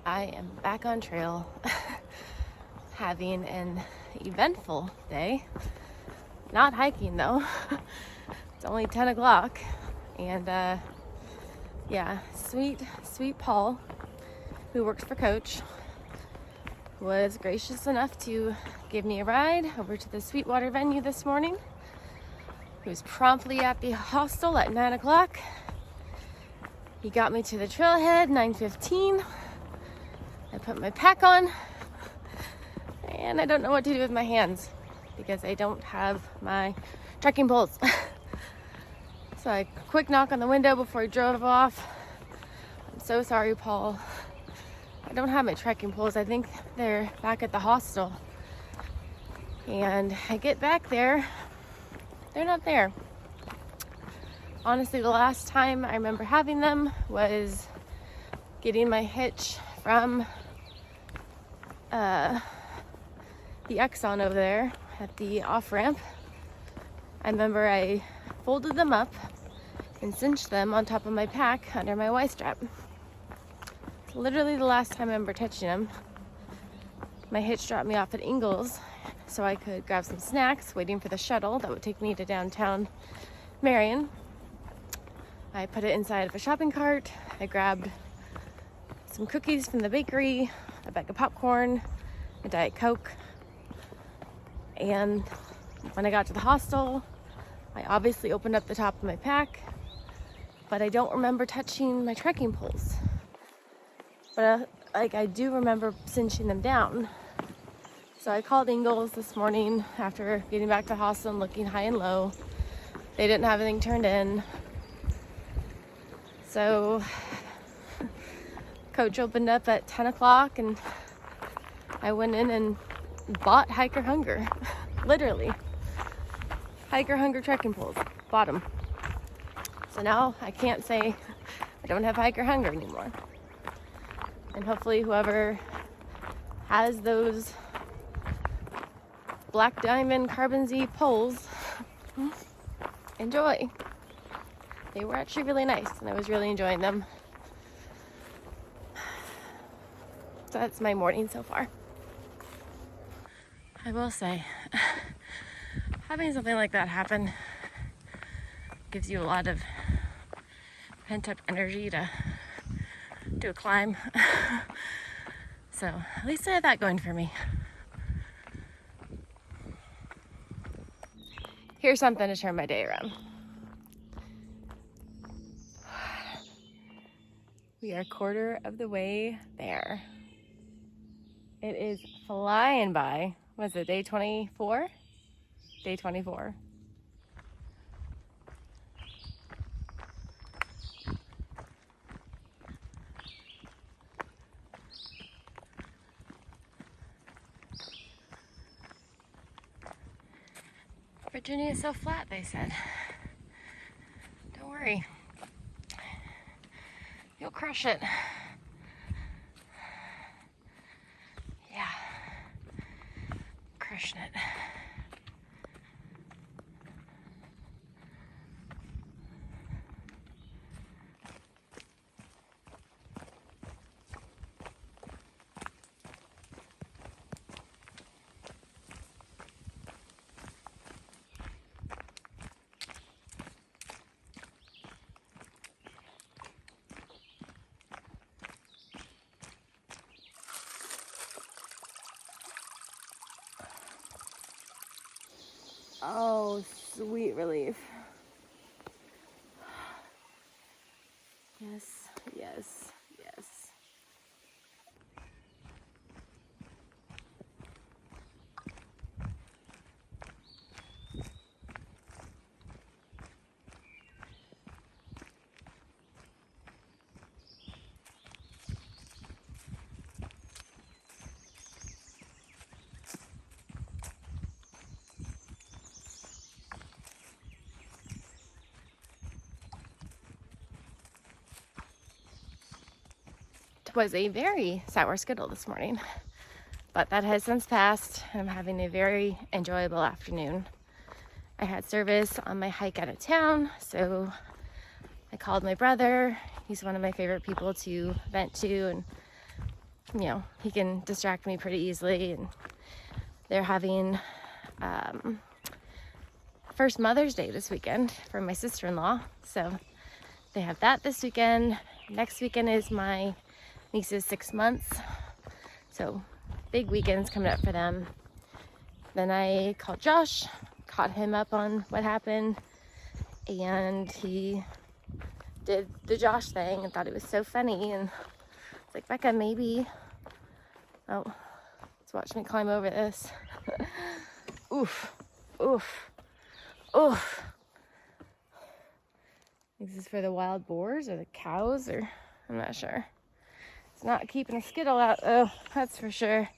I am back on trail having an eventful day. Not hiking though. It's only 10 o'clock and yeah, sweet Paul, who works for Coach, was gracious enough to give me a ride over to the Sweetwater venue this morning. He was promptly at the hostel at 9 o'clock. He got me to the trailhead 9:15. I put my pack on, and I don't know what to do with my hands because I don't have my trekking poles. So I quick knock on the window before I drove off. I'm so sorry, Paul. I don't have my trekking poles. I think they're back at the hostel. And I get back there, they're not there. Honestly, the last time I remember having them was getting my hitch from the Exxon over there at the off-ramp. I remember I folded them up and cinched them on top of my pack under my Y-strap. It's literally the last time I remember touching them. My hitch dropped me off at Ingles so I could grab some snacks, waiting for the shuttle that would take me to downtown Marion. I put it inside of a shopping cart. I grabbed some cookies from the bakery, a bag of popcorn, a Diet Coke. And when I got to the hostel, I obviously opened up the top of my pack, but I don't remember touching my trekking poles. But I do remember cinching them down. So I called Ingles this morning after getting back to the hostel and looking high and low. They didn't have anything turned in. So Coach opened up at 10 o'clock and I went in and bought Hiker Hunger. Literally. Hiker Hunger trekking poles. Bought them. So now I can't say I don't have Hiker Hunger anymore. And hopefully whoever has those Black Diamond Carbon Z poles, enjoy. They were actually really nice and I was really enjoying them. So that's my morning so far. I will say, having something like that happen gives you a lot of pent-up energy to do a climb. So at least I have that going for me. Here's something to turn my day around. We are a quarter of the way there. It is flying by. Was it day 24? Day 24. Virginia is so flat, they said. Don't worry. You'll crush it. Yeah. Crushing it. Oh, sweet relief. Yes, yes, yes. Was a very sour skittle this morning, but that has since passed. I'm having a very enjoyable afternoon. I had service on my hike out of town, so I called my brother. He's one of my favorite people to vent to, and you know, he can distract me pretty easily. And they're having first Mother's Day this weekend for my sister-in-law. So they have that this weekend. Next weekend is my niece's 6 months. So big weekends coming up for them. Then I called Josh, caught him up on what happened, and he did the Josh thing and thought it was so funny. And it's like, Becca, maybe, oh, let's watch me climb over this. Oof, oof, oof. This is for the wild boars or the cows, or I'm not sure. It's not keeping a skittle out, though, that's for sure.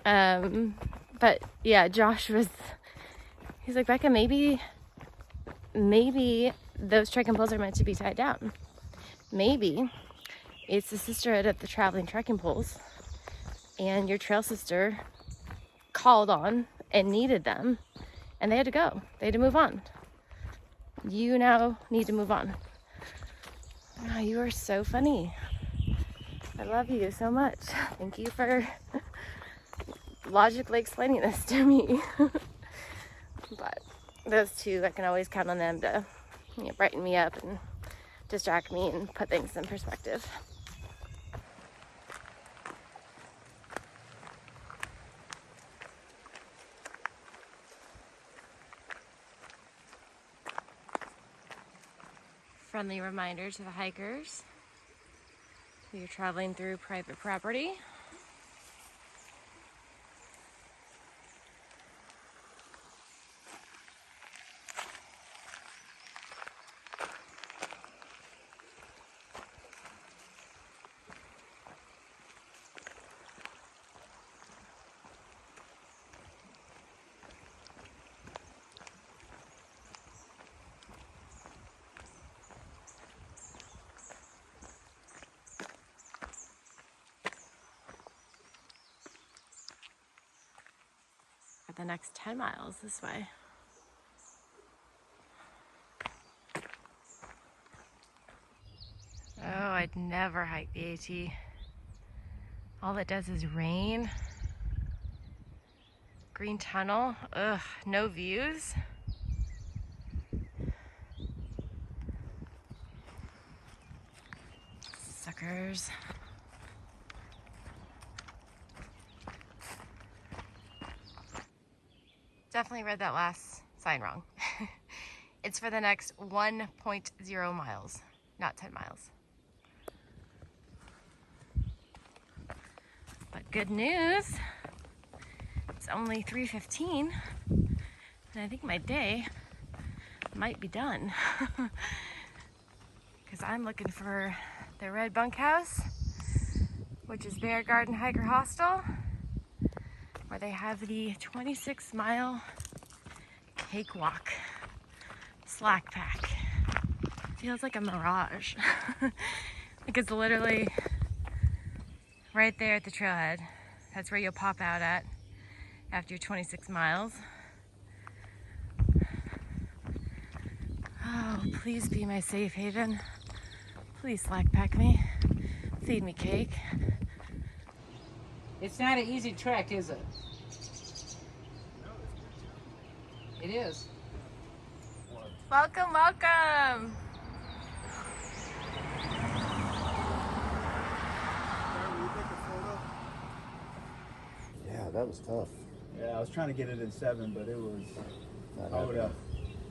But yeah, Josh he's like, Becca, maybe those trekking poles are meant to be tied down. Maybe it's the sisterhood of the traveling trekking poles, and your trail sister called on and needed them, and they had to go. They had to move on. You now need to move on. Oh, you are so funny. I love you so much. Thank you for logically explaining this to me. But those two, I can always count on them to, you know, brighten me up and distract me and put things in perspective. Friendly reminder to the hikers: you're traveling through private property. For the next 10 miles this way. Oh, I'd never hike the AT. All it does is rain. Green tunnel. Ugh, no views. Suckers. Definitely read that last sign wrong. It's for the next 1.0 miles, not 10 miles. But good news, it's only 3:15, and I think my day might be done. Because I'm looking for the Red Bunkhouse, which is Bear Garden Hiker Hostel, where they have the 26-mile cakewalk slack pack. Feels like a mirage. Like it's literally right there at the trailhead. That's where you'll pop out at after your 26 miles. Oh, please be my safe haven. Please slack pack me. Feed me cake. It's not an easy trek, is it? It is. Welcome, welcome. Yeah, that was tough. Yeah, I was trying to get it in 7, but it was.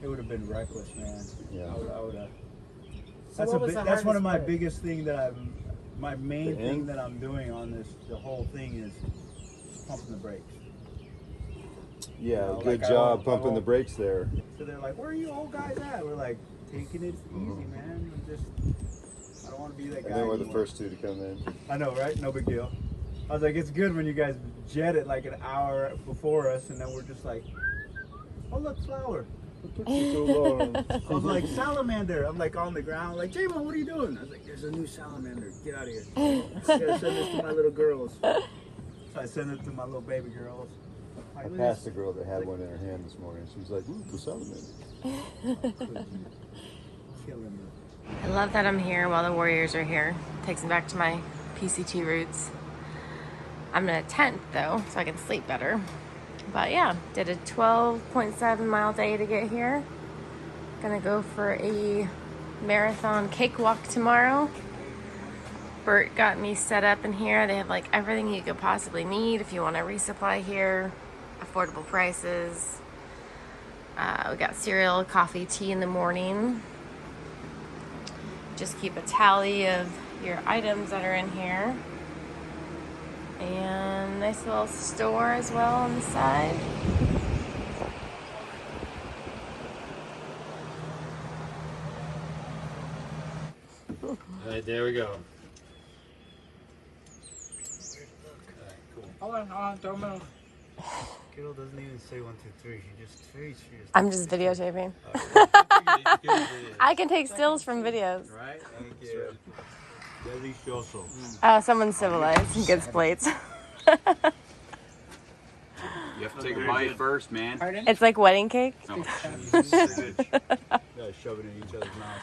It would have been reckless, man. Yeah. I would have. So That's one of my part? biggest thing that my main thing that I'm doing on this, the whole thing is pumping the brakes. Yeah, You know, good job pumping the brakes there. So they're like, "Where are you old guys at?" We're like, taking it easy, man. I don't want to be that guy. And then we're the anymore. first two to come in. I know, right? No big deal. I was like, it's good when you guys jet it like an hour before us, and then we're just like, oh look, flower. It took you so long. I was like, salamander. I'm like on the ground, like, J-Mo, what are you doing? I was like, there's a new salamander. Get out of here. I gotta send this to my little girls. So I sent it to my little baby girls. I passed a girl that had one in her hand this morning. She was like, ooh, the salamander. Killing me. I love that I'm here while the Warriors are here. Takes me back to my PCT roots. I'm in a tent though, so I can sleep better. But yeah, did a 12.7 mile day to get here. Gonna go for a marathon cakewalk tomorrow. Bert got me set up in here. They have like everything you could possibly need if you want to resupply here. Affordable prices. We got cereal, coffee, tea in the morning. Just keep a tally of your items that are in here. And nice little store as well on the side. All right, there we go. Hold on, don't move. Kiddo doesn't even say 1, 2, 3. She just treats. I'm just videotaping. I can take stills from videos. Right? Thank you. Delicioso. Oh, someone's civilized and gets plates. You have to take a bite first, man. Pardon? It's like wedding cake. No. Gotta shove it in each other's mouth.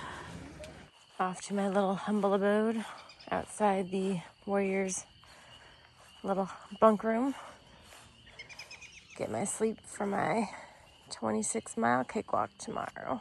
Off to my little humble abode outside the Warriors' little bunk room. Get my sleep for my 26-mile cakewalk tomorrow.